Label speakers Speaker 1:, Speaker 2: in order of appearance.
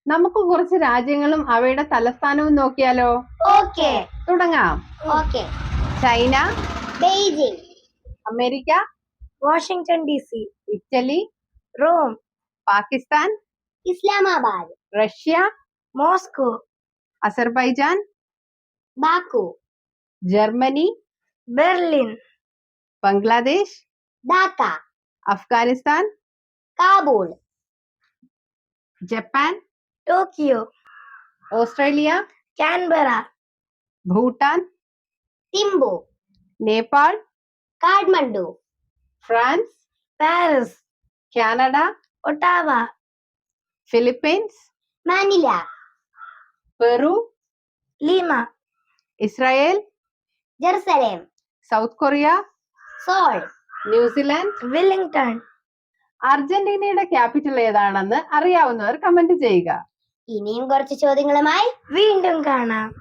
Speaker 1: നമുക്ക് കുറച്ച് രാജ്യങ്ങളും അവയുടെ തലസ്ഥാനവും നോക്കിയാലോ?
Speaker 2: ഓക്കെ.
Speaker 1: തുടങ്ങാം.
Speaker 2: Okay.
Speaker 1: China,
Speaker 2: Beijing.
Speaker 1: America,
Speaker 2: Washington DC.
Speaker 1: Italy,
Speaker 2: Rome.
Speaker 1: Pakistan,
Speaker 2: Islamabad.
Speaker 1: Russia,
Speaker 2: Moscow.
Speaker 1: Azerbaijan,
Speaker 2: Baku.
Speaker 1: Germany,
Speaker 2: Berlin.
Speaker 1: Bangladesh,
Speaker 2: Dhaka.
Speaker 1: Afghanistan,
Speaker 2: Kabul.
Speaker 1: Japan,
Speaker 2: Tokyo.
Speaker 1: Australia,
Speaker 2: Canberra.
Speaker 1: Bhutan,
Speaker 2: Thimphu.
Speaker 1: Nepal,
Speaker 2: Kathmandu.
Speaker 1: France,
Speaker 2: Paris.
Speaker 1: Canada,
Speaker 2: Ottawa.
Speaker 1: Philippines,
Speaker 2: Manila.
Speaker 1: Peru,
Speaker 2: Lima.
Speaker 1: Israel,
Speaker 2: Jerusalem.
Speaker 1: South Korea,
Speaker 2: Seoul.
Speaker 1: New Zealand,
Speaker 2: Wellington.
Speaker 1: അർജന്റീനയുടെ capital ഏതാണെന്ന് അറിയാവുന്നവർ comment ചെയ്യുക.
Speaker 2: ഇനിയും കുറച്ച് ചോദ്യങ്ങളുമായി വീണ്ടും കാണാം.